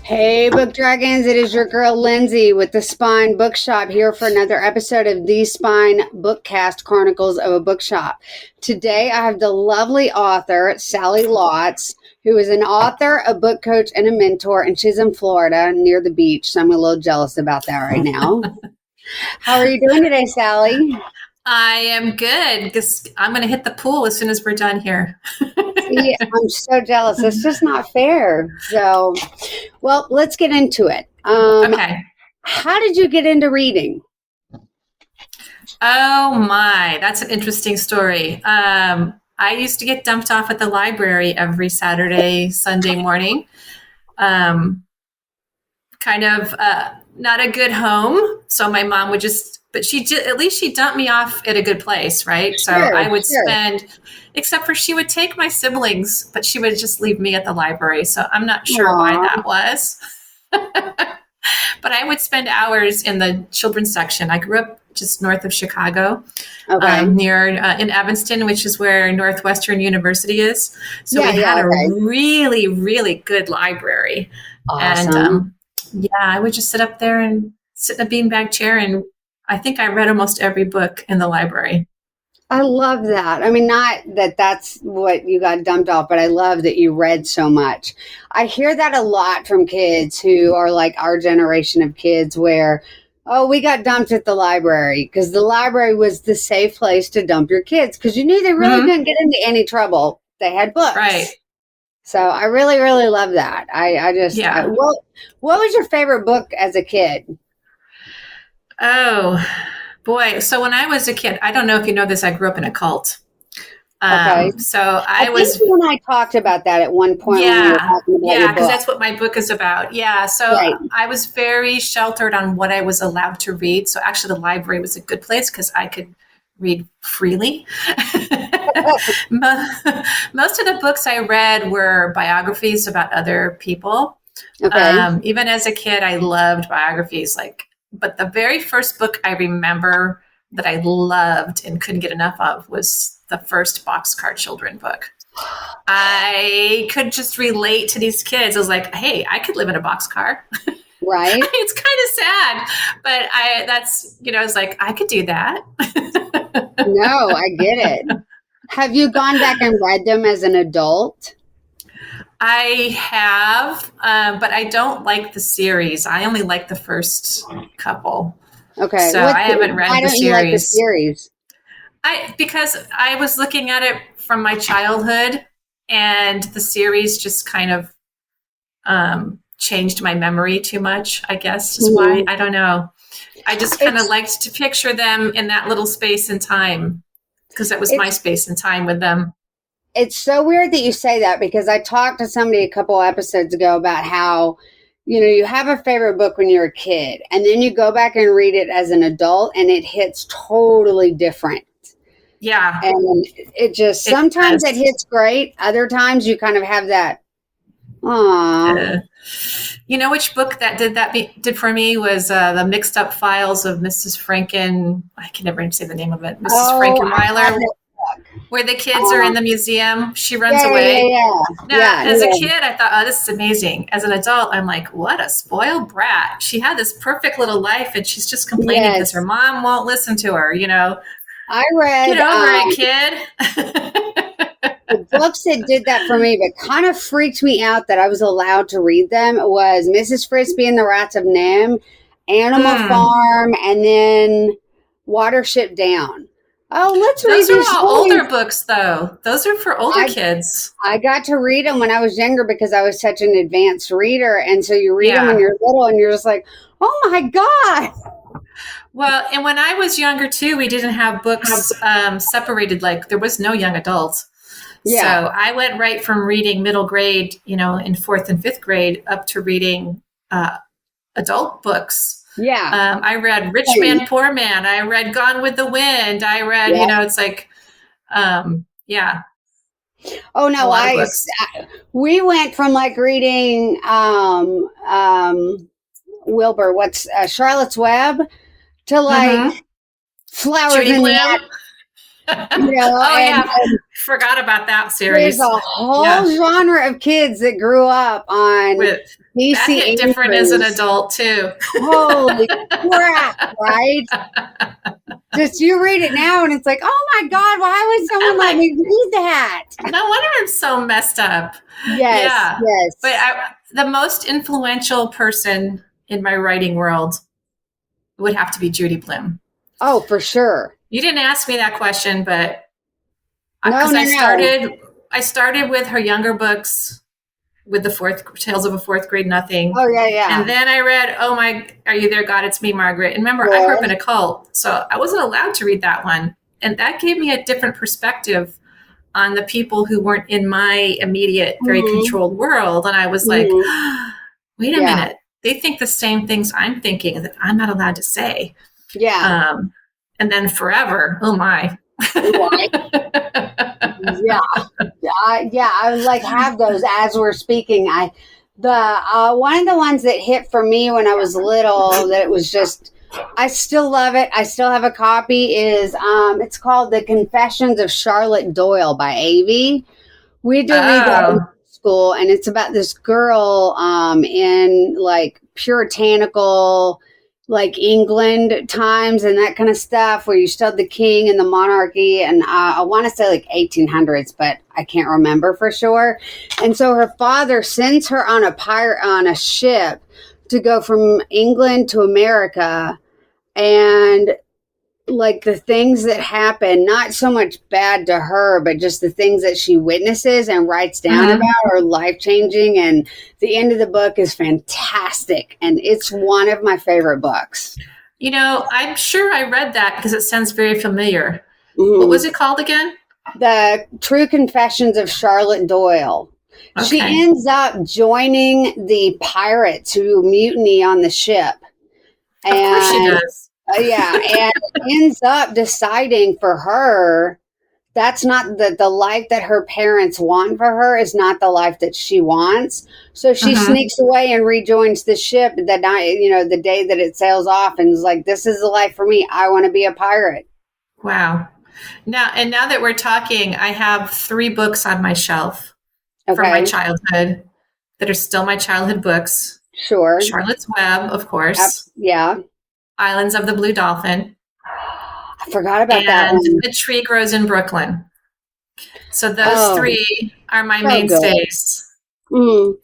Hey, Book Dragons, it is your girl Lindsay with the Spine Bookshop here for another episode of the Spine Bookcast Chronicles of a Bookshop. Today I have the lovely author, Sally Lotz, who is an author, a book coach, and a mentor, and she's in Florida near the beach, so I'm a little jealous about that right now. How are you doing today, Sally? I am good because I'm going to hit the pool as soon as we're done here. See, I'm so jealous. It's just not fair. So, well, let's get into it. Okay. How did you get into reading? Oh my, that's an interesting story. I used to get dumped off at the library every Saturday, Sunday morning. Kind of not a good home. So my mom would but at least she dumped me off at a good place, right? So Sure, I would sure. spend, except for she would take my siblings, but she would just leave me at the library. So I'm not sure why that was. But I would spend hours in the children's section. I grew up just north of Chicago, near in Evanston, which is where Northwestern University is. So we had a really, really good library. Awesome. And I would just sit up there and sit in a beanbag chair, and I think I read almost every book in the library. I love that. I mean, not that that's what you got dumped off, but I love that you read so much. I hear that a lot from kids who are like our generation of kids where, oh, we got dumped at the library because the library was the safe place to dump your kids because you knew they really couldn't get into any trouble. They had books. Right. So I really, really love that. What was your favorite book as a kid? Oh, boy. So when I was a kid, I don't know if you know this, I grew up in a cult. Okay. So I think you and I talked about that at one point. Yeah. Because that's what my book is about. Yeah. So I was very sheltered on what I was allowed to read. So actually the library was a good place because I could read freely. Most of the books I read were biographies about other people. Okay. Even as a kid, I loved biographies. But the very first book I remember that I loved and couldn't get enough of was the first Boxcar Children book. I could just relate to these kids. I was like, hey, I could live in a boxcar. Right. It's kind of sad, but I was like, I could do that. No, I get it. Have you gone back and read them as an adult? I have, but I don't like the series. I only like the first couple. Okay. So I haven't read the series. Why don't you like the series? Because I was looking at it from my childhood, and the series just kind of changed my memory too much, I guess is why. I don't know. I just kind of liked to picture them in that little space and time because that was my space and time with them. It's so weird that you say that because I talked to somebody a couple episodes ago about how, you have a favorite book when you're a kid and then you go back and read it as an adult and it hits totally different. Yeah. And sometimes it hits great. Other times you kind of have that, you know which book that did for me was the Mixed Up Files of Mrs. Franken. I can never say the name of it. Mrs. Frankenweiler, where the kids are in the museum. She runs away. As a kid, I thought, oh, this is amazing. As an adult, I'm like, what a spoiled brat. She had this perfect little life, and she's just complaining because her mom won't listen to her. I read. Get over it, kid. The books that did that for me, but kind of freaked me out that I was allowed to read them was Mrs. Frisbee and the Rats of Nim, Animal Farm, and then Watership Down. Oh, let's read these. Those are all older books, though. Those are for older kids. I got to read them when I was younger because I was such an advanced reader. And so you read them when you're little and you're just like, oh, my God. Well, and when I was younger, too, we didn't have books separated. There was no young adult. Yeah. So I went right from reading middle grade, in 4th and 5th grade up to reading adult books. Yeah. I read Rich Man, Poor Man. I read Gone with the Wind. I read, it's like, Oh, no, we went from reading Wilbur, Charlotte's Web to Flowers Judy in Blume. the Attic. Oh and yeah, forgot about that there's series. a whole genre of kids that grew up on With that DC hit different as an Andrews. adult too. Holy crap, right? Just you read it now and it's like, oh my God, why would someone let me read that? No wonder I'm so messed up. Yes, Yeah. yes. But the most influential person in my writing world would have to be Judy Blume. Oh, for sure. You didn't ask me that question, but No. I started with her younger books, with the Tales of a Fourth Grade Nothing. Oh yeah. And then I read, Oh My, Are You There, God? It's Me, Margaret. And remember, I grew up in a cult, so I wasn't allowed to read that one. And that gave me a different perspective on the people who weren't in my immediate, very controlled world. And I was like, wait a minute. They think the same things I'm thinking that I'm not allowed to say. Yeah. And then Forever, oh my. Yeah. I like have those as we're speaking. One of the ones that hit for me when I was little that it was just, I still love it. I still have a copy is, it's called The Confessions of Charlotte Doyle by Avey. We had to read that in school, and it's about this girl, in like puritanical, like England times and that kind of stuff, where you still had the king and the monarchy, and I want to say like 1800s, but I can't remember for sure. And so her father sends her on a ship to go from England to America, and like the things that happen, not so much bad to her, but just the things that she witnesses and writes down about are life-changing. And the end of the book is fantastic. And it's one of my favorite books. You know, I'm sure I read that because it sounds very familiar. What was it called again? The True Confessions of Charlotte Doyle. Okay. She ends up joining the pirates who mutiny on the ship. Of course she does. And it ends up deciding for her that's not the life that her parents want for her is not the life that she wants. So she sneaks away and rejoins the ship the night, the day that it sails off, and is like, this is the life for me. I want to be a pirate. Wow. Now that we're talking, I have 3 books on my shelf from my childhood that are still my childhood books. Sure. Charlotte's Web, of course. Yeah. Islands of the Blue Dolphin. I forgot about that one. And The Tree Grows in Brooklyn. So those 3 are my mainstays. And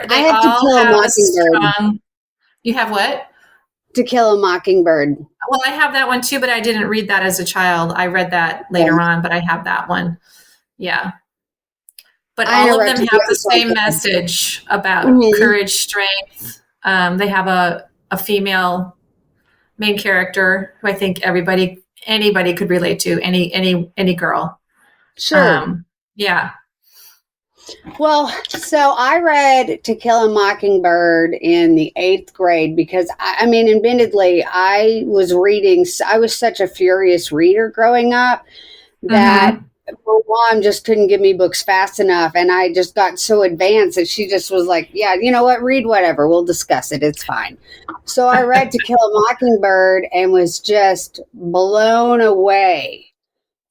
they all have a strong... You have what? To Kill a Mockingbird. Well, I have that one too, but I didn't read that as a child. I read that later on, but I have that one. Yeah. But all of them have the same message about courage, strength. They have a female main character who I think anybody could relate to, any girl. Sure. Yeah. Well, so I read To Kill a Mockingbird in the 8th grade because admittedly, I was such a furious reader growing up that my mom just couldn't give me books fast enough. And I just got so advanced that she just was like, yeah, you know what? Read whatever. We'll discuss it. It's fine. So I read To Kill a Mockingbird and was just blown away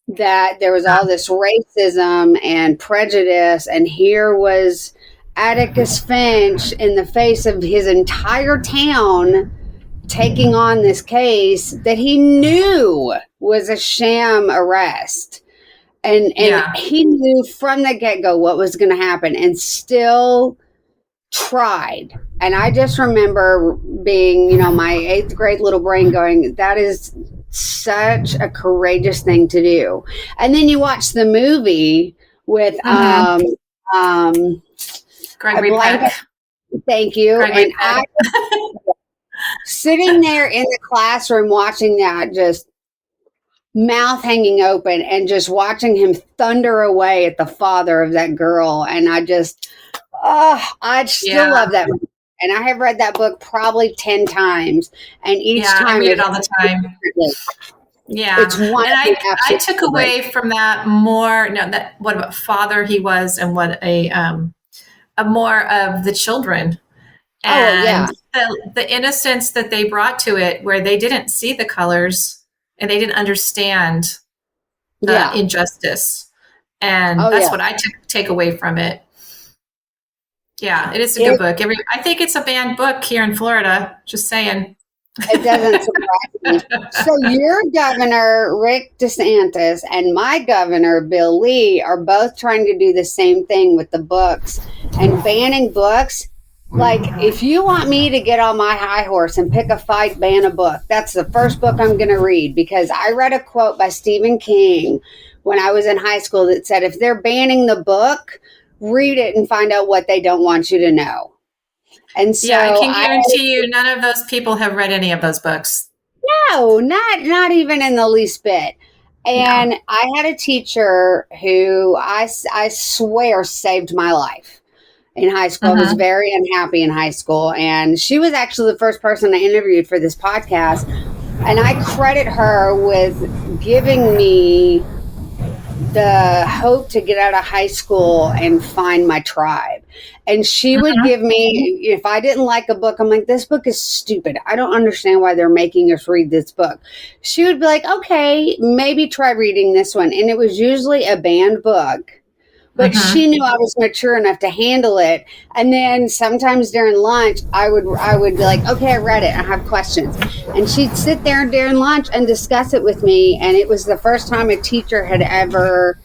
that there was all this racism and prejudice. And here was Atticus Finch in the face of his entire town taking on this case that he knew was a sham arrest. And he knew from the get-go what was going to happen and still tried. And I just remember being, my 8th grade little brain going, that is such a courageous thing to do. And then you watch the movie with Gregory Peck. Thank you. And I sitting there in the classroom watching that, just mouth hanging open and just watching him thunder away at the father of that girl. And I still love that movie. And I have read that book probably 10 times. And each time I read it all the time. Yeah. It's one. And I took away from that more, what a father he was and what a more of the children. And the innocence that they brought to it, where they didn't see the colors and they didn't understand injustice. And that's what I take away from it. Yeah, it is a good book. I think it's a banned book here in Florida, just saying. It doesn't surprise me. So your governor, Rick DeSantis, and my governor, Bill Lee, are both trying to do the same thing with the books and banning books. Like, if you want me to get on my high horse and pick a fight, ban a book. That's the first book I'm going to read, because I read a quote by Stephen King when I was in high school that said, if they're banning the book, read it and find out what they don't want you to know. And so I can guarantee you none of those people have read any of those books. No, not even in the least bit. And I had a teacher who I swear saved my life in high school. I was very unhappy in high school. And she was actually the first person I interviewed for this podcast. And I credit her with giving me the hope to get out of high school and find my tribe. And she would give me, if I didn't like a book, I'm like, this book is stupid. I don't understand why they're making us read this book. She would be like, okay, maybe try reading this one. And it was usually a banned book. But she knew I was mature enough to handle it. And then sometimes during lunch, I would be like, okay, I read it. I have questions. And she'd sit there during lunch and discuss it with me. And it was the first time a teacher had ever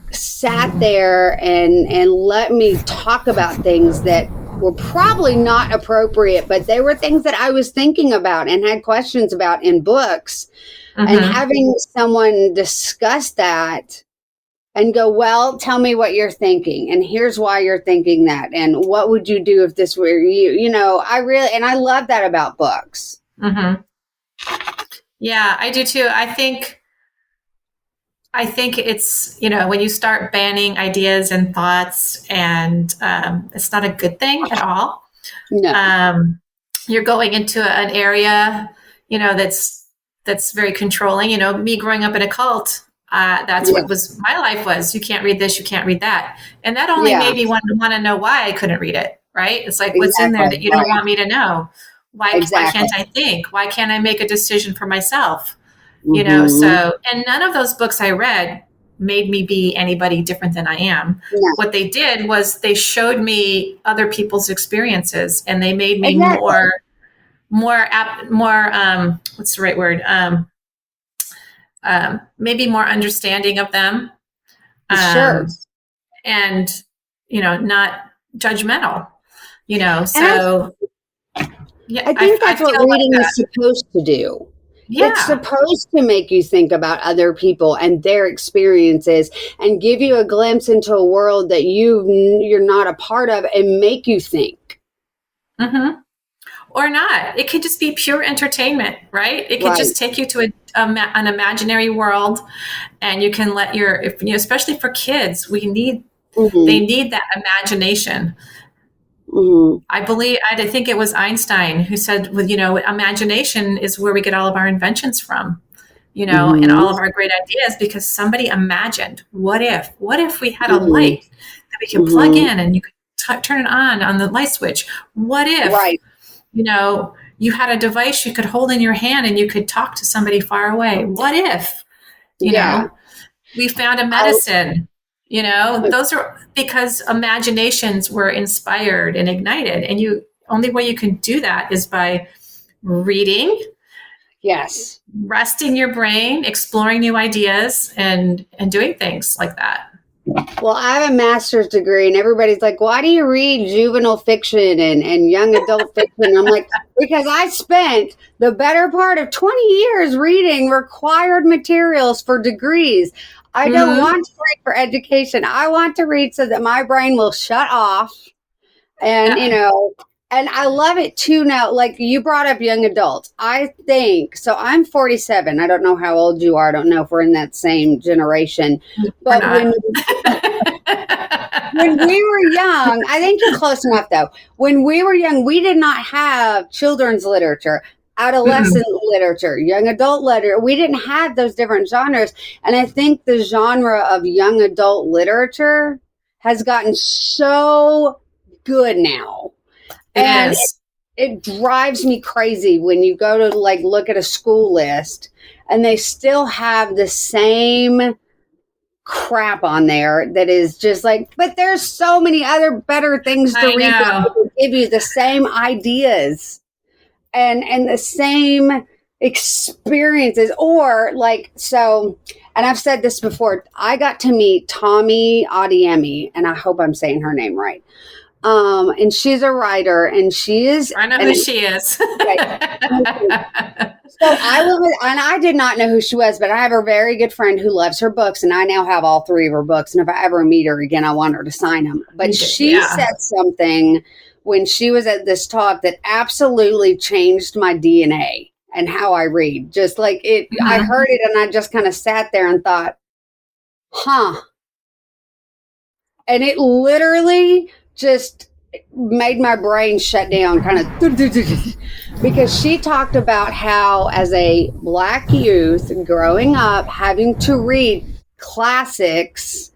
sat there and let me talk about things that were probably not appropriate, but they were things that I was thinking about and had questions about in books. And having someone discuss that and go, well, tell me what you're thinking. And here's why you're thinking that. And what would you do if this were you? You know, I love that about books. Yeah, I do too. I think it's, when you start banning ideas and thoughts, and it's not a good thing at all. No. You're going into an area, that's very controlling. Me growing up in a cult, that's what was my life was. You can't read this, you can't read that. And that only made me want to know why I couldn't read it, right? It's like, what's in there that you don't want me to know? Why can't I think? Why can't I make a decision for myself? So, and none of those books I read made me be anybody different than I am. Yeah. What they did was they showed me other people's experiences, and they made me more what's the right word? Maybe more understanding of them. Sure. And, not judgmental, so. I think that's what reading is supposed to do. Yeah. It's supposed to make you think about other people and their experiences and give you a glimpse into a world that you're not a part of and make you think. Or not. It could just be pure entertainment, right? It could just take you to an imaginary world, and you can let especially for kids, they need that imagination. I think it was Einstein who said, imagination is where we get all of our inventions from, and all of our great ideas, because somebody imagined, what if we had a light that we could plug in and you could turn it on the light switch? What if, you had a device you could hold in your hand and you could talk to somebody far away? What if, we found a medicine? Those are because imaginations were inspired and ignited. And only way you can do that is by reading. Yes. Resting your brain, exploring new ideas, and doing things like that. Well, I have a master's degree, and everybody's like, why do you read juvenile fiction and young adult fiction? I'm like, because I spent the better part of 20 years reading required materials for degrees. I don't want to read for education. I want to read so that my brain will shut off. And, and I love it too now. Like you brought up young adults. I think, so I'm 47. I don't know how old you are. I don't know if we're in that same generation. But when we were young, I think you're close enough though. When we were young, we did not have children's literature, adolescent literature, young adult literature. We didn't have those different genres. And I think the genre of young adult literature has gotten so good now. It drives me crazy when you go to look at a school list and they still have the same crap on there that is just like, but there's so many other better things to read that will give you the same ideas and the same experiences. Or like, so, and I've said this before, I got to meet Tommy Adiemi, and I hope I'm saying her name right. And she's a writer, and she is. I know who she is. So I did not know who she was, but I have a very good friend who loves her books, and I now have all 3 of her books. And if I ever meet her again, I want her to sign them. But she said something when she was at this talk that absolutely changed my DNA and how I read. Just like it, I heard it, and I just kind of sat there and thought, huh. And it literally just made my brain shut down, kind of, because she talked about how as a Black youth growing up having to read classics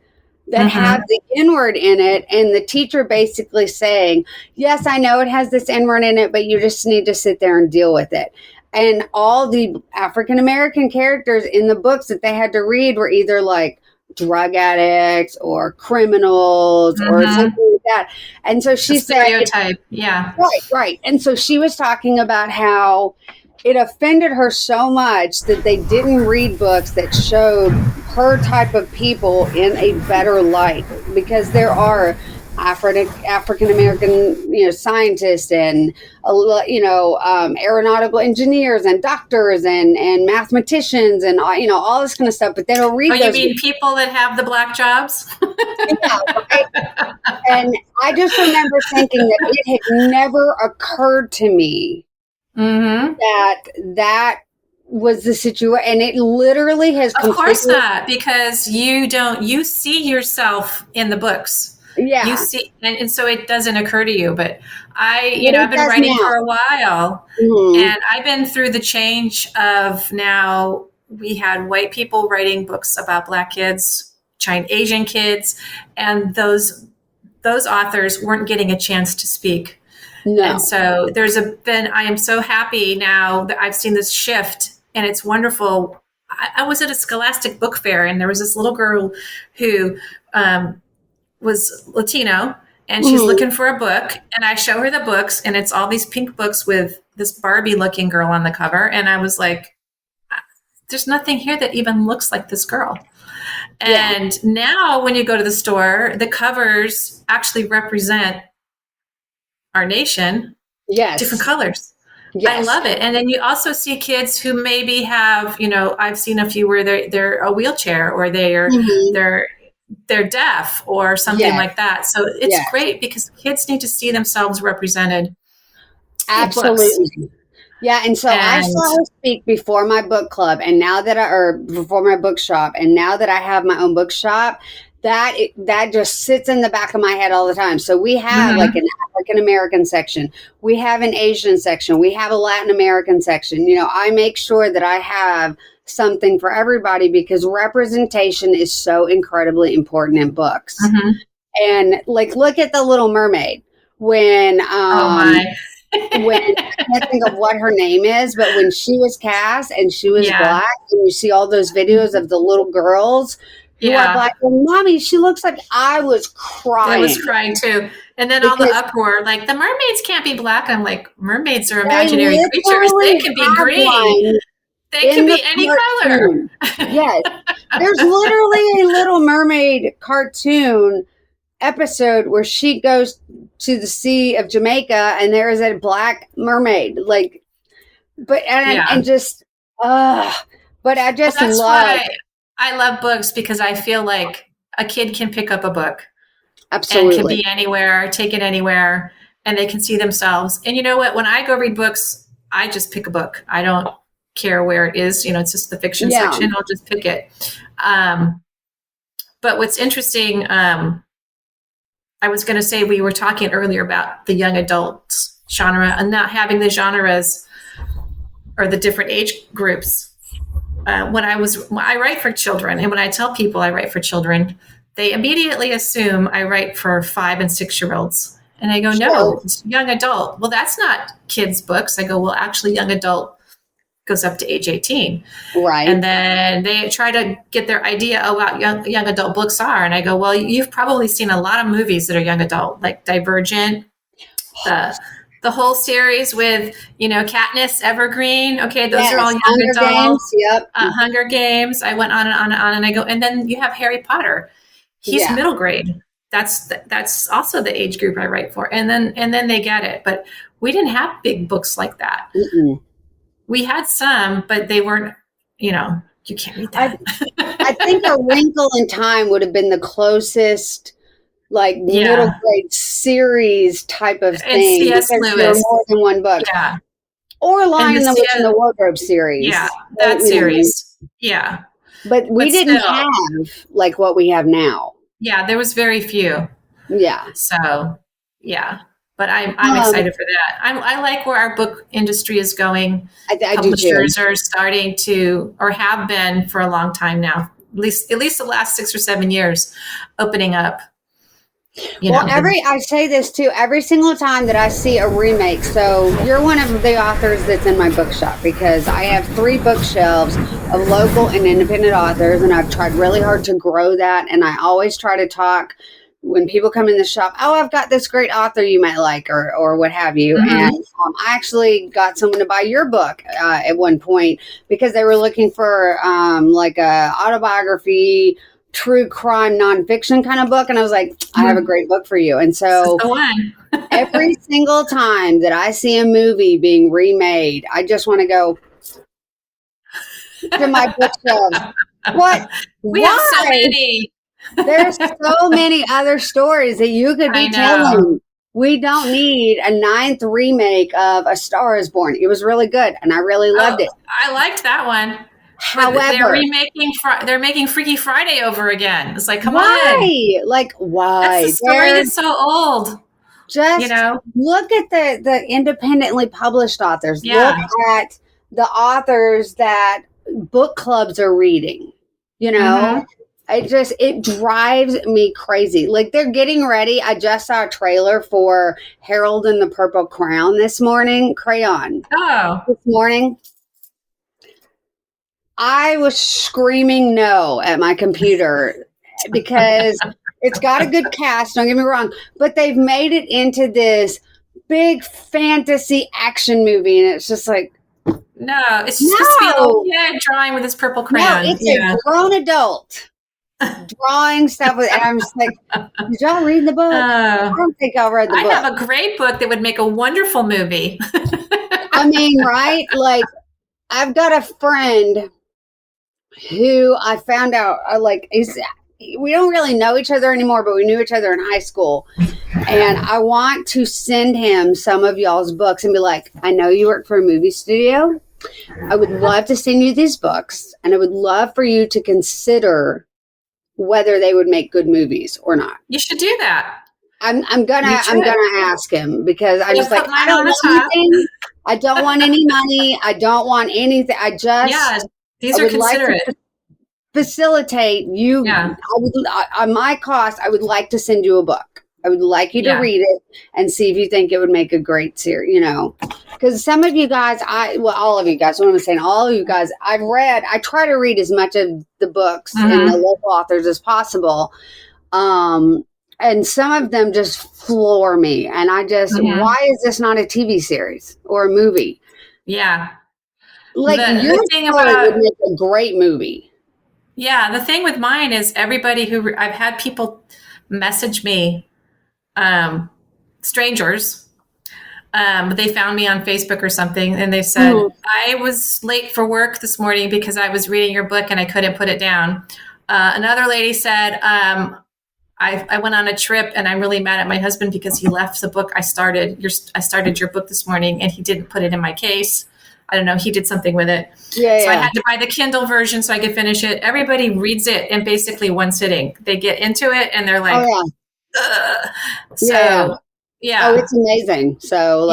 that have the N-word in it, and the teacher basically saying, yes, I know it has this N-word in it, but you just need to sit there and deal with it. And all the African American characters in the books that they had to read were either like drug addicts or criminals or something like that. And so she said, stereotype. Yeah. Right. And so she was talking about how it offended her so much that they didn't read books that showed her type of people in a better light, because there are African American, scientists and, aeronautical engineers and doctors and mathematicians and, all this kind of stuff. But they don't read those. You mean people that have the Black jobs? Yeah, right? And I just remember thinking that it had never occurred to me that was the situation, and it literally has. Of course not, because you see yourself in the books. Yeah. You see, and so it doesn't occur to you, but I've been writing for a while, and I've been through the change of, now we had white people writing books about Black kids, Asian kids, and those authors weren't getting a chance to speak. No. And so I am so happy now that I've seen this shift, and it's wonderful. I was at a Scholastic book fair, and there was this little girl who, was Latino, and she's looking for a book, and I show her the books, and it's all these pink books with this Barbie looking girl on the cover. And I was like, there's nothing here that even looks like this girl. And now when you go to the store, the covers actually represent our nation. Yes. Different colors. Yes. I love it. And then you also see kids who maybe have, I've seen a few where they're a wheelchair, or they're deaf or something like that. So it's great, because kids need to see themselves represented. Absolutely. Yeah. And so I saw her speak before my book club, and now that before my bookshop, and now that I have my own bookshop, that just sits in the back of my head all the time. So we have like an African American section, we have an Asian section, we have a Latin American section. I make sure that I have something for everybody, because representation is so incredibly important in books. And like, look at The Little Mermaid. When when I can't think of what her name is, but when she was cast and she was Black, and you see all those videos of the little girls who are Black, and mommy, she looks like, I was crying. I was crying too. And then all the uproar, like, the mermaids can't be Black. I'm like, mermaids are imaginary creatures. They can be green. They can be any color. Yes. There's literally a Little Mermaid cartoon episode where she goes to the Sea of Jamaica, and there is a Black mermaid. Like, but I just love. I love books, because I feel like a kid can pick up a book. Absolutely. And can be anywhere, take it anywhere, and they can see themselves. And you know what? When I go read books, I just pick a book. I don't care where it is. It's just the fiction section. I'll just pick it. But what's interesting, I was going to say, we were talking earlier about the young adult genre and not having the genres or the different age groups. I write for children, and when I tell people I write for children, they immediately assume I write for 5 and 6 year olds. And I go, no, it's young adult. Well, that's not kids' books. I go, well, actually, young adult goes up to age 18. Right. And then they try to get their idea of what young adult books are. And I go, well, you've probably seen a lot of movies that are young adult, like Divergent, the whole series with, Katniss Evergreen. Okay, those are all young Hunger adult. Games. Yep. Hunger Games. I went on and on and on, and I go, and then you have Harry Potter. He's middle grade. That's also the age group I write for. And then they get it. But we didn't have big books like that. Mm-mm. We had some, but they weren't, you can't read that. I think A Wrinkle in Time would have been the closest, like, middle grade series type of thing. C.S. Lewis. More than one book. Yeah. Or Lion, the Witch, and the Wardrobe series. Yeah, that series. Yeah. But we didn't have, like, what we have now. Yeah, there was very few. Yeah. So, yeah. But I'm excited for that. I like where our book industry is going. I Publishers are starting to, or have been for a long time now, at least the last 6 or 7 years, opening up. I say this too, every single time that I see a remake. So you're one of the authors that's in my bookshop, because I have 3 bookshelves of local and independent authors, and I've tried really hard to grow that. And I always try to talk when people come in the shop, oh, I've got this great author you might like, or what have you. Mm-hmm. And I actually got someone to buy your book at one point because they were looking for like a autobiography, true crime, nonfiction kind of book. And I was like, I have a great book for you. And so every single time that I see a movie being remade, I just want to go to my bookshelves. What? We have so many. There's so many other stories that you could be telling. We don't need a 9th remake of A Star Is Born. It was really good, and I really loved it. I liked that one. However, they're making Freaky Friday over again. It's like, come on. Like, why? That's a story that's so old. Just look at the independently published authors. Yeah. Look at the authors that book clubs are reading. Mm-hmm. It drives me crazy. Like, they're getting ready. I just saw a trailer for Harold and the Purple Crayon this morning. This morning. I was screaming no at my computer because it's got a good cast, don't get me wrong, but they've made it into this big fantasy action movie, and it's just like, no, it's just a little kid drawing with his purple crayon. No, it's a grown adult drawing stuff with, and I'm just like, did y'all read the book? I don't think I'll read the book. I have a great book that would make a wonderful movie. I mean, right? Like, I've got a friend who I found out, we don't really know each other anymore, but we knew each other in high school. And I want to send him some of y'all's books and be like, I know you work for a movie studio. I would love to send you these books, and I would love for you to consider whether they would make good movies or not. You should do that. I'm gonna ask him, because I just like, I don't want anything. I don't want any money. I don't want anything. These are considerate. Like facilitate you. Yeah. On my cost, I would like to send you a book. I would like you to read it and see if you think it would make a great series, because some of you guys, all of you guys, what I'm saying, all of you guys, I try to read as much of the books and the local authors as possible. And some of them just floor me. And I just, why is this not a TV series or a movie? Yeah. Like, your thing would make a great movie. Yeah. The thing with mine is I've had people message me, strangers, they found me on Facebook or something, and they said, I was late for work this morning because I was reading your book and I couldn't put it down. Another lady said, I went on a trip and I'm really mad at my husband because he left the book I started your book this morning and he didn't put it in my case. I don't know. He did something with it. I had to buy the Kindle version so I could finish it. Everybody reads it in basically one sitting. They get into it and they're like, ugh. So, yeah. Oh, it's amazing. So,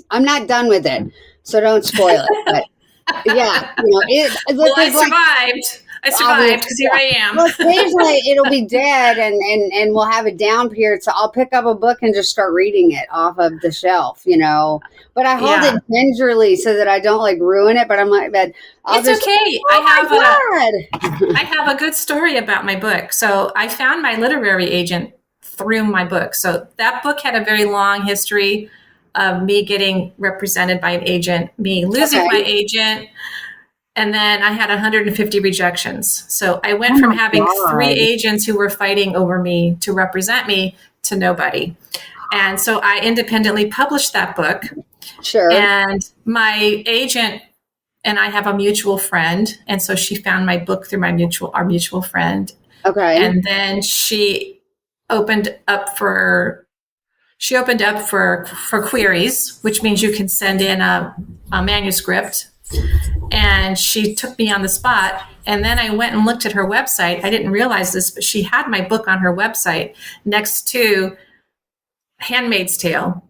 I'm not done with it, so don't spoil it. But, I survived. I survived because here I am. Well, occasionally it'll be dead and we'll have a down period. So I'll pick up a book and just start reading it off of the shelf, but I hold it gingerly so that I don't like ruin it. But I'm like, but it's okay. I have a good story about my book. So I found my literary agent through my book. So that book had a very long history of me getting represented by an agent, me losing my agent. And then I had 150 rejections. So I went from having 3 agents who were fighting over me to represent me to nobody. And so I independently published that book. Sure. And my agent and I have a mutual friend. And so she found my book through our mutual friend. Okay. And then she opened up for queries, which means you can send in a manuscript. And she took me on the spot. And then I went and looked at her website. I didn't realize this, but she had my book on her website next to Handmaid's Tale.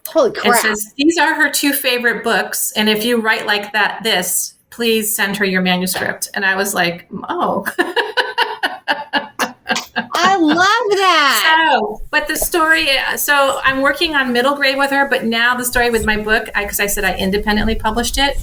Holy crap. And says, these are her 2 favorite books. And if you write like this, please send her your manuscript. And I was like, oh. I love that. But the story, so I'm working on middle grade with her, but now the story with my book, because I said I independently published it.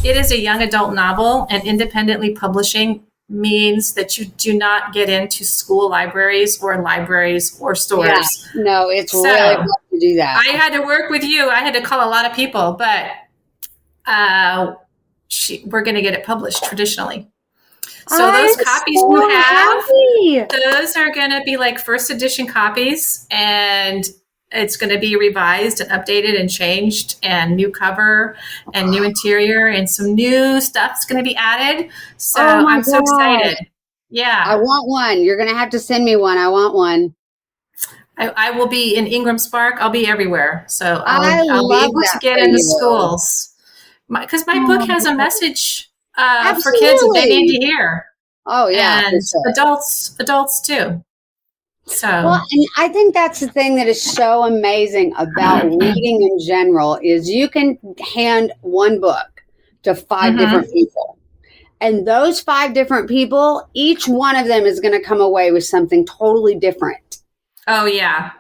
It is a young adult novel, and independently publishing means that you do not get into school libraries or stores. Yeah. No, it's really hard to do that. I had to work with you. I had to call a lot of people, but we're going to get it published traditionally. So those copies you have, those are going to be like first edition copies, and it's going to be revised and updated and changed, and new cover and new interior and some new stuff's going to be added. So I'm so excited. Yeah. I want one. You're going to have to send me one. I want one. I will be in Ingram Spark. I'll be everywhere. So I'll be able to get into schools. Because my book has a message for kids that they need to hear. Oh, yeah. And adults too. So, well, and I think that's the thing that is so amazing about reading in general is you can hand one book to 5 different people. And those 5 different people, each one of them is going to come away with something totally different. Oh, yeah.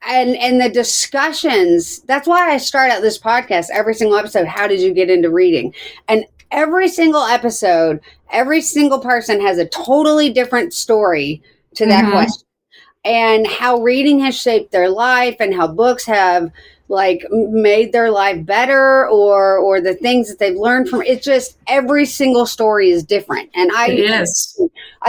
And the discussions, that's why I start out this podcast, every single episode, how did you get into reading? And every single episode, every single person has a totally different story to that question. And how reading has shaped their life and how books have like made their life better or the things that they've learned from it's just every single story is different. And I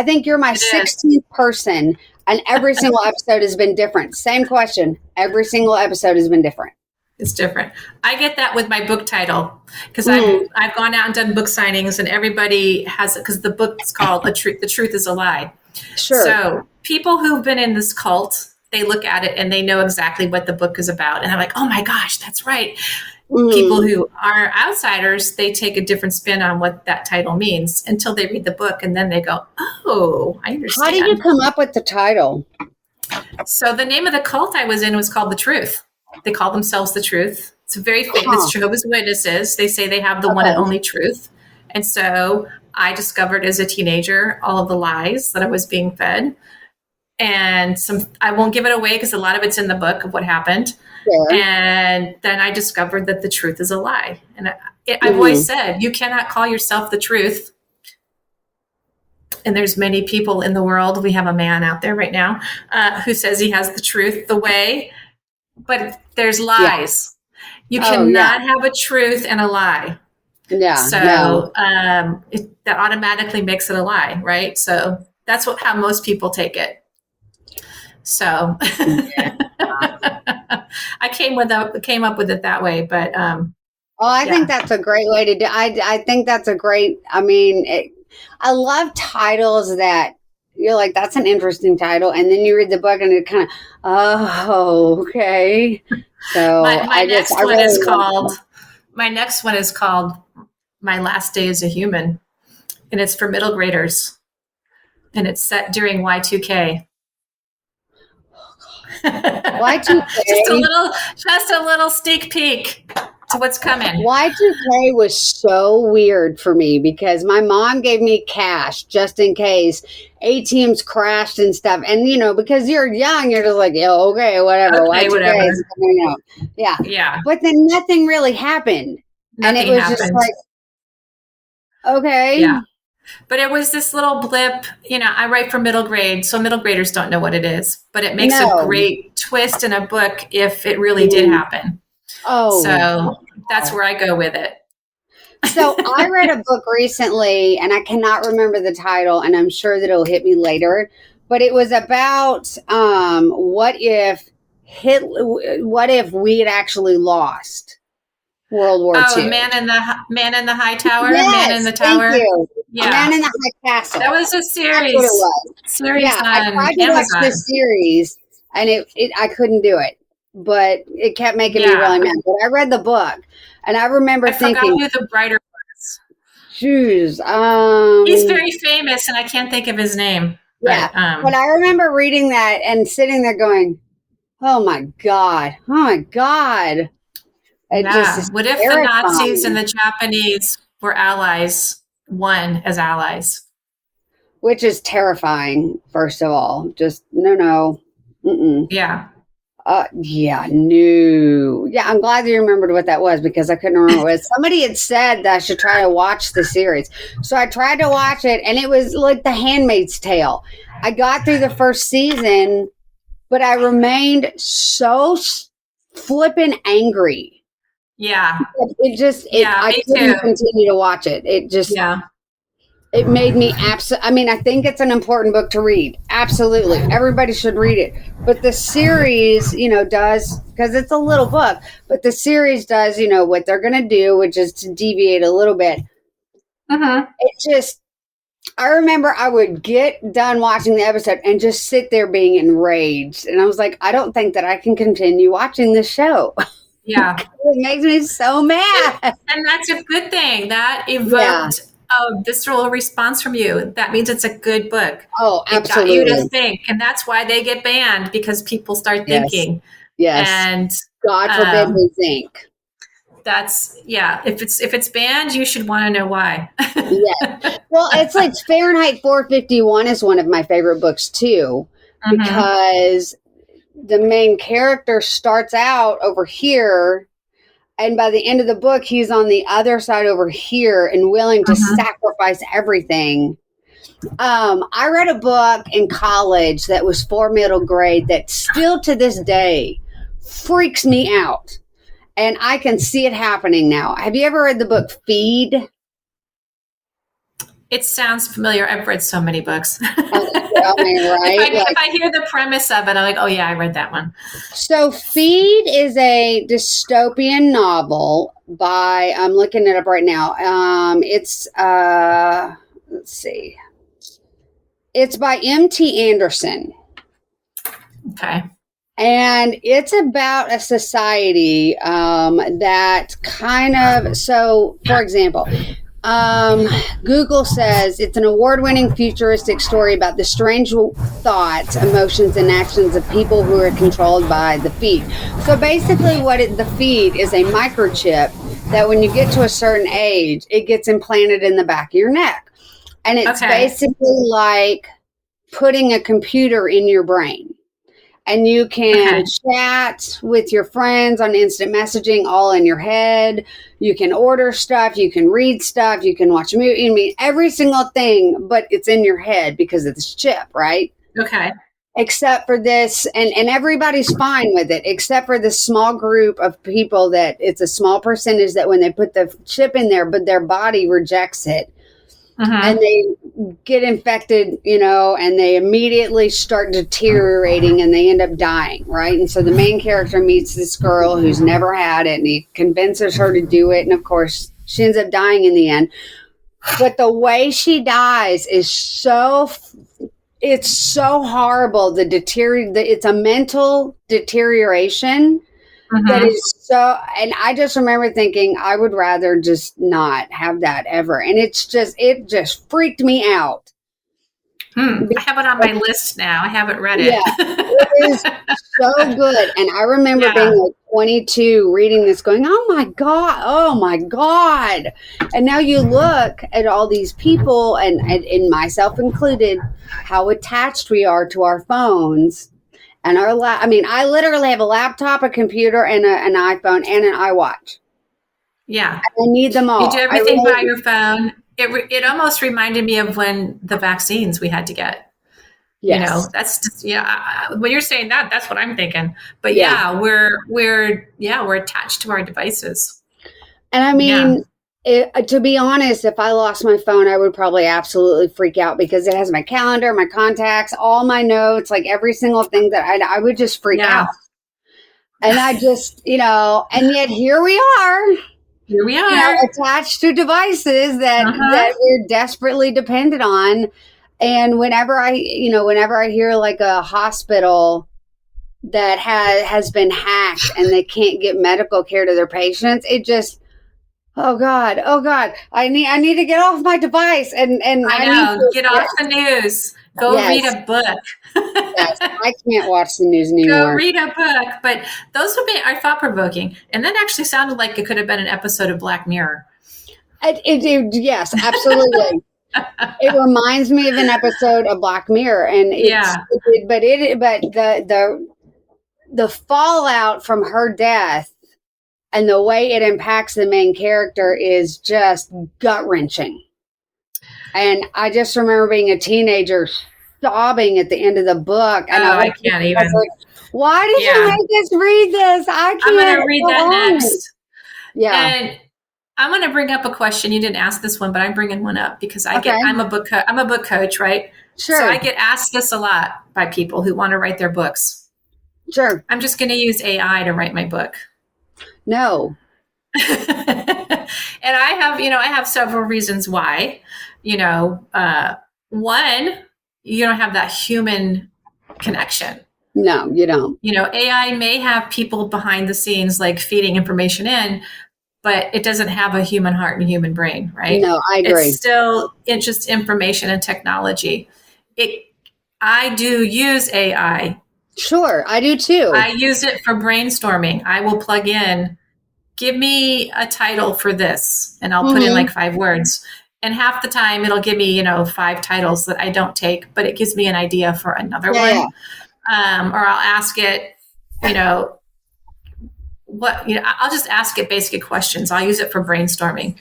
think you're my 16th person and every single episode has been different. Same question. Every single episode has been different. It's different. I get that with my book title because I've gone out and done book signings and everybody has it because the book's called The Truth is a Lie. Sure. So people who've been in this cult, they look at it and they know exactly what the book is about. And I'm like, oh my gosh, that's right. People who are outsiders, they take a different spin on what that title means until they read the book. And then they go, oh, I understand. How did you come up with the title? So the name of the cult I was in was called The Truth. They call themselves The Truth. It's a very famous Jehovah's Witnesses. They say they have the one and only truth. And so I discovered as a teenager all of the lies that I was being fed. And I won't give it away because a lot of it's in the book of what happened. Sure. And then I discovered that the truth is a lie. And I've always said, you cannot call yourself the truth. And there's many people in the world. We have a man out there right now who says he has the truth, the way. But there's lies. You cannot have a truth and a lie. Yeah. So that automatically makes it a lie, right? So that's how most people take it. So I came up with it that way, but I think that's a great way to do. I think that's a great. I mean, I love titles that you're like, that's an interesting title, and then you read the book and it kind of, okay. So my next one is called My Last Day as a Human, and it's for middle graders, and it's set during Y2K. Y2K. Just a little sneak peek. So what's coming? Y2K was so weird for me because my mom gave me cash just in case ATMs crashed and stuff. And, because you're young, you're just like, yeah, okay, whatever. Okay, Y2K is coming out. Yeah. Yeah. But then nothing really happened. Nothing and it was happened. just like, okay. Yeah. But it was this little blip. I write for middle grade, so middle graders don't know what it is. But it makes a great twist in a book if it really did happen. Oh. So that's where I go with it. So I read a book recently, and I cannot remember the title, and I'm sure that it'll hit me later. But it was about what if we had actually lost World War II. Man in the High Tower. Yes, Man in the Tower. Thank you. Yeah. Man in the High Castle. That was a series. That's what it was. Series yeah, I tried to Amazon. watch the series, and I couldn't do it. But it kept making me really mad. But I read the book, and I remember thinking, I forgot who the writer was. Jeez, he's very famous, and I can't think of his name. Yeah, but I remember reading that and sitting there going, "Oh my god! Oh my god!" What if the Nazis and the Japanese were allies, won as allies? Which is terrifying. First of all, just no. Mm-mm. Yeah. Yeah, no. Yeah, I'm glad you remembered what that was because I couldn't remember what it was. Somebody had said that I should try to watch the series. So I tried to watch it, and it was like The Handmaid's Tale. I got through the first season, but I remained so flippin' angry. Yeah. I couldn't continue to watch it. It just... Yeah. It made me I think it's an important book to read. Absolutely. Everybody should read it. But the series, does, because it's a little book, but the series does, what they're going to do, which is to deviate a little bit. It just, I remember I would get done watching the episode and just sit there being enraged. And I was like, I don't think that I can continue watching this show. Yeah. It makes me so mad. And that's a good thing. That evoked a visceral response from you. That means it's a good book. Oh, absolutely. It got you to think. And that's why they get banned, because people start thinking. Yes. And God forbid we think. If it's banned, you should want to know why. Yeah. Well, it's like Fahrenheit 451 is one of my favorite books too, because the main character starts out over here, and by the end of the book, he's on the other side over here and willing to sacrifice everything. I read a book in college that was for middle grade that still to this day freaks me out. And I can see it happening now. Have you ever read the book Feed? It sounds familiar. I've read so many books. Right? If I hear the premise of it, I'm like, oh yeah, I read that one. So Feed is a dystopian novel by, I'm looking it up right now. It's by M.T. Anderson. Okay. And it's about a society that kind of, so for example, Google says it's an award-winning futuristic story about the strange thoughts, emotions, and actions of people who are controlled by the feed. So basically the feed is a microchip that when you get to a certain age, it gets implanted in the back of your neck. And it's basically like putting a computer in your brain. And you can chat with your friends on instant messaging all in your head. You can order stuff. You can read stuff. You can watch a movie. I mean, every single thing, but it's in your head because of this chip, right? Okay. Except for this, and everybody's fine with it, except for this small group of people that it's a small percentage that when they put the chip in there, but their body rejects it. And they get infected, and they immediately start deteriorating and they end up dying, right? And so the main character meets this girl who's never had it, and he convinces her to do it. And of course, she ends up dying in the end. But the way she dies is it's so horrible. It's a mental deterioration. That is so, and I just remember thinking I would rather just not have that ever. And it just freaked me out. I have it on my list now. I haven't read it. Yeah, it is so good. And I remember being like 22 reading this going, oh my God, oh my God. And now you look at all these people and myself included, how attached we are to our phones and our I literally have a laptop, a computer, and an iPhone and an iWatch. Yeah. I need them all. You do everything by your phone. It almost reminded me of when the vaccines we had to get. Yes. You know, that's just, when you're saying that, that's what I'm thinking. But we're attached to our devices. And I mean, to be honest, if I lost my phone, I would probably absolutely freak out because it has my calendar, my contacts, all my notes, like every single thing that I would just freak out. And I just, and yet here we are. Here we are. Attached to devices that we're desperately dependent on. And whenever I hear like a hospital that has been hacked and they can't get medical care to their patients, it just, oh God, I need to get off my device and I know, get off the news. Go read a book. Yes, I can't watch the news anymore. Go read a book. But those are thought-provoking. And that actually sounded like it could have been an episode of Black Mirror. Yes, absolutely. It reminds me of an episode of Black Mirror, and the fallout from her death and the way it impacts the main character is just gut-wrenching. And I just remember being a teenager sobbing at the end of the book. And I can't even. Like, why did you make us read this? I can't. I'm going to read that next. Yeah. And I'm going to bring up a question. You didn't ask this one, but I'm bringing one up because I'm a book coach, right? Sure. So I get asked this a lot by people who want to write their books. Sure. I'm just going to use AI to write my book. No. And I have several reasons why. One, you don't have that human connection. No, you don't. AI may have people behind the scenes like feeding information in, but it doesn't have a human heart and human brain, right? No, I agree. It's still just information and technology. I do use AI. Sure, I do too. I use it for brainstorming. I will plug in, give me a title for this, and I'll put in like 5 words. And half the time it'll give me, 5 titles that I don't take, but it gives me an idea for another one. Or I'll ask it, I'll just ask it basic questions. I'll use it for brainstorming.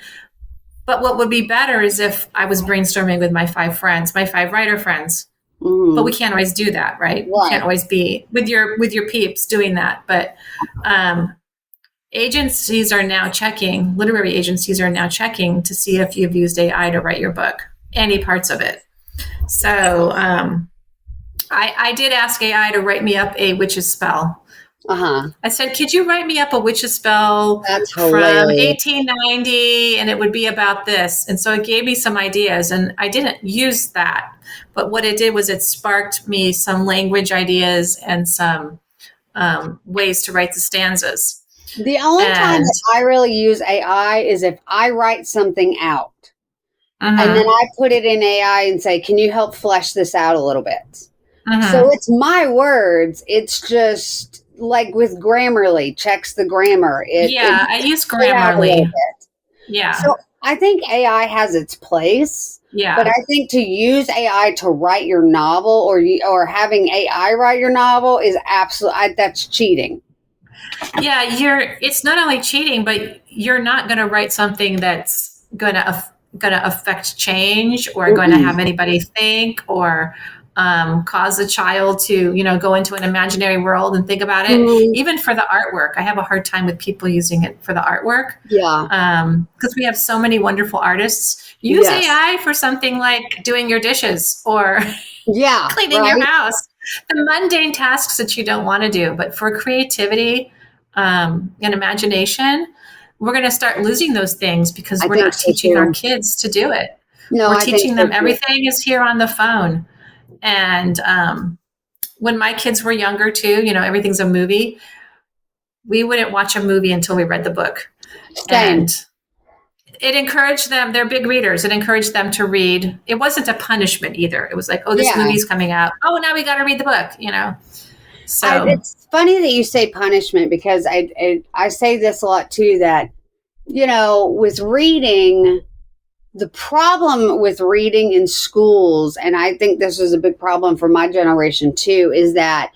But what would be better is if I was brainstorming with my 5 friends, my 5 writer friends. But we can't always do that, right? We can't always be with your peeps doing that. But agencies are now checking, literary agencies are now checking to see if you've used AI to write your book, any parts of it. So I did ask AI to write me up a witch's spell. I said, could you write me up a witch's spell from 1890 and it would be about this? And so it gave me some ideas and I didn't use that. But what it did was it sparked me some language ideas and some ways to write the stanzas. The only time that I really use AI is if I write something out and then I put it in AI and say, can you help flesh this out a little bit? So it's my words. It's just like with Grammarly, checks the grammar. I use Grammarly. Yeah. So I think AI has its place. Yeah. But I think to use AI to write your novel or having AI write your novel is that's cheating. Yeah, it's not only cheating, but you're not going to write something that's going to affect change or going to have anybody think or cause a child to, go into an imaginary world and think about it. Even for the artwork, I have a hard time with people using it for the artwork. Yeah. Because we have so many wonderful artists. Use AI for something like doing your dishes or cleaning your house. The mundane tasks that you don't want to do. But for creativity and imagination, we're going to start losing those things because we're not teaching our kids to do it. No, we're teaching them everything is here on the phone. And when my kids were younger too, everything's a movie. We wouldn't watch a movie until we read the book. Same. And it encouraged them. They're big readers. It encouraged them to read. It wasn't a punishment either. It was like, oh, this movie's coming out. Oh, now we got to read the book, So it's funny that you say punishment, because I say this a lot too, that, with reading, the problem with reading in schools, and I think this was a big problem for my generation too, is that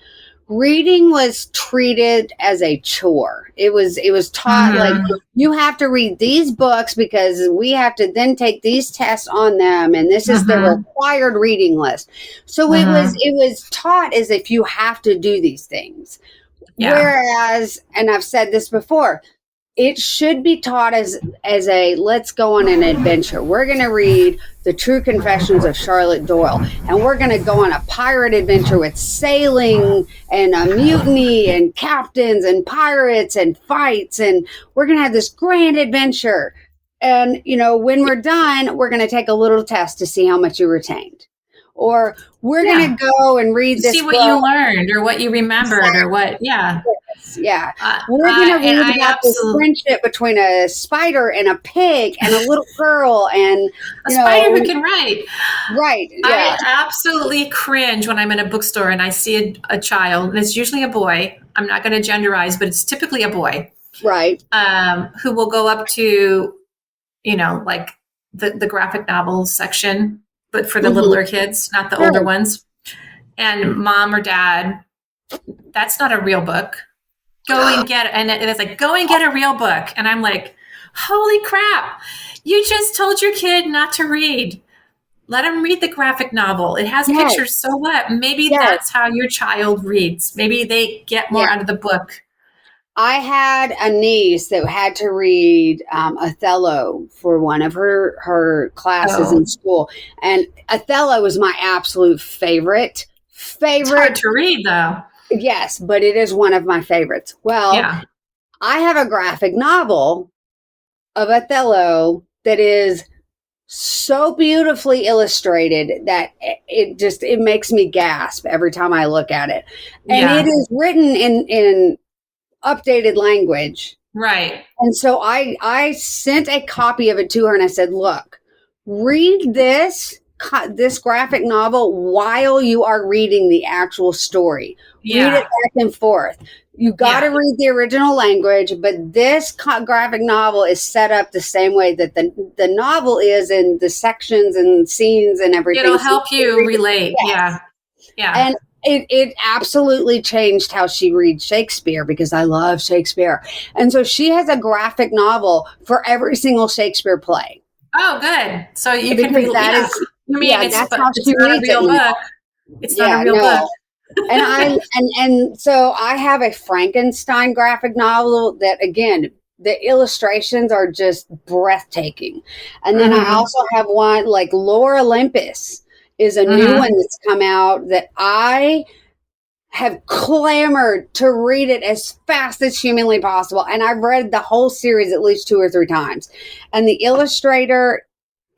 reading was treated as a chore. It was taught like, you have to read these books because we have to then take these tests on them, and this is the required reading list. So it was taught as if you have to do these things. Yeah. Whereas, and I've said this before, it should be taught as a, let's go on an adventure. We're going to read The True Confessions of Charlotte Doyle, and we're going to go on a pirate adventure with sailing and a mutiny and captains and pirates and fights, and we're going to have this grand adventure. And, when we're done, we're going to take a little test to see how much you retained. Or we're going to go and read this see what you learned or what you remembered or what, Yeah. We're going to read about this friendship between a spider and a pig and a little girl and a spider who can write. Right. Yeah. I absolutely cringe when I'm in a bookstore and I see a child, and it's usually a boy. I'm not going to genderize, but it's typically a boy. Right. Who will go up to, like the graphic novels section, but for the littler kids, not the older ones. And mom or dad, that's not a real book. Go and get, and it's like, go and get a real book. And I'm like, holy crap. You just told your kid not to read. Let them read the graphic novel. It has pictures. So what? Maybe that's how your child reads. Maybe they get more out of the book. I had a niece that had to read Othello for one of her classes in school. And Othello was my absolute favorite. It's hard to read, though. Yes, but it is one of my favorites. Well, I have a graphic novel of Othello that is so beautifully illustrated that it makes me gasp every time I look at it. And it is written in updated language. Right. And so I sent a copy of it to her and I said, look, read this graphic novel while you are reading the actual story. Read it back and forth. You got to read the original language, but this graphic novel is set up the same way that the novel is in the sections and scenes and everything. It'll help you relate. Yes. Yeah. And it absolutely changed how she reads Shakespeare, because I love Shakespeare. And so she has a graphic novel for every single Shakespeare play. Oh, good. So you can read that. That's how she reads it. Book. It's not a real book. and so I have a Frankenstein graphic novel that, again, the illustrations are just breathtaking. And then I also have one like Lore Olympus is a new one that's come out that I have clamored to read it as fast as humanly possible. And I've read the whole series at least 2 or 3 times. And the illustrator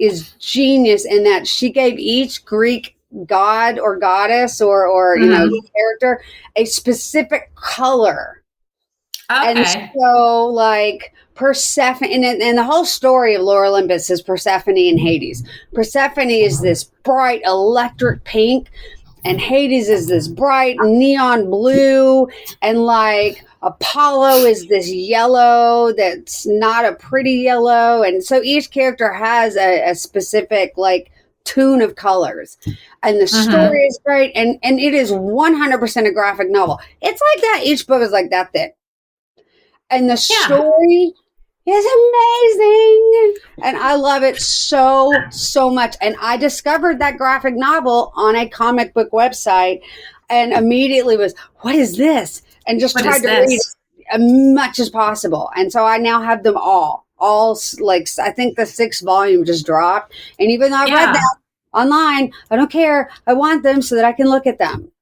is genius in that she gave each Greek god or goddess or character a specific color. Okay. And so like Persephone, and the whole story of Lore Olympus is Persephone and Hades. Persephone is this bright electric pink, and Hades is this bright neon blue, and like Apollo is this yellow that's not a pretty yellow. And so each character has a specific like tune of colors, and the story is great, and it is 100% a graphic novel. It's like that. Each book is like that thick, and the story is amazing, and I love it so much. And I discovered that graphic novel on a comic book website and immediately was, what is this? And just tried to read as much as possible. And so I now have them all like, I think the 6th volume just dropped. And even though I read that online, I don't care. I want them so that I can look at them.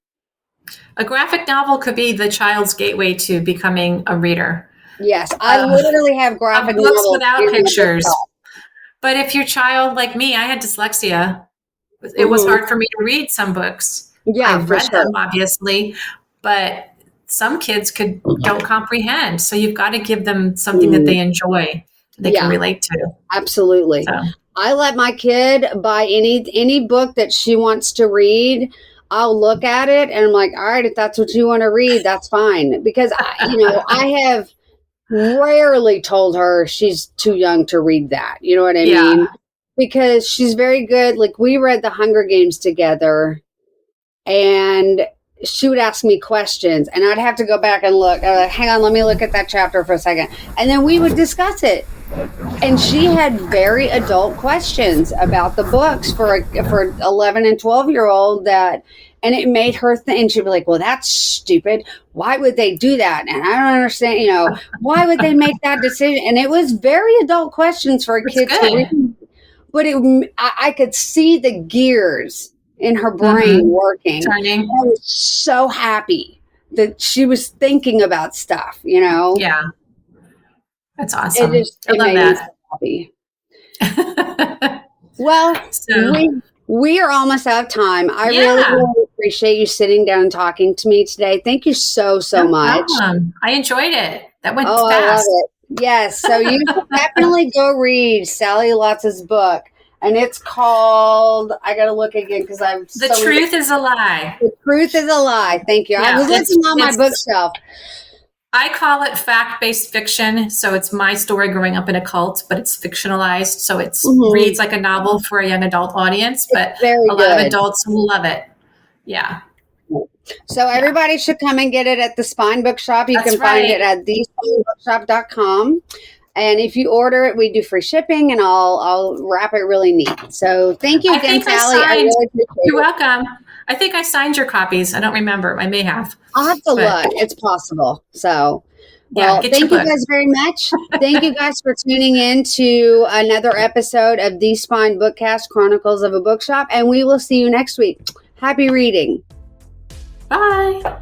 A graphic novel could be the child's gateway to becoming a reader. Yes, I literally have graphic books novels without pictures. But if your child, like me, I had dyslexia. It was hard for me to read some books. Yeah, I've read them, obviously, but some kids don't comprehend. So you've got to give them something that they enjoy. they can relate to. Absolutely. So. I let my kid buy any book that she wants to read. I'll look at it and I'm like, all right, if that's what you want to read, that's fine. Because I have rarely told her she's too young to read that. You know what I mean? Because she's very good. Like, we read The Hunger Games together, and she would ask me questions, and I'd have to go back and look. Hang on, let me look at that chapter for a second. And then we would discuss it. And she had very adult questions about the books for 11 and 12-year-old and it made her think, and she'd be like, well, that's stupid. Why would they do that? And I don't understand, why would they make that decision? And it was very adult questions for a kid to read. But I could see the gears in her brain working. Turning. I was so happy that she was thinking about stuff, Yeah. That's awesome. I love that. Happy. Well, we are almost out of time. I really appreciate you sitting down and talking to me today. Thank you so much. I enjoyed it. That went fast. I love it. Yes. So you should definitely go read Sally Lotz's book. And it's called, I got to look again because The Truth is a Lie. The Truth is a Lie. Thank you. I was looking on my bookshelf. I call it fact-based fiction. So it's my story growing up in a cult, but it's fictionalized. So it reads like a novel for a young adult audience, but a lot of adults will love it. Yeah. So everybody should come and get it at the Spine Bookshop. You can find it at thespinebookshop.com. And if you order it, we do free shipping, and I'll wrap it really neat. So thank you again, Sally. I really appreciate it. You're welcome. I think I signed your copies. I don't remember. I may have. I'll have to look. It's possible. So, thank you guys very much. Thank you guys for tuning in to another episode of The Spine Bookcast, Chronicles of a Bookshop, and we will see you next week. Happy reading. Bye.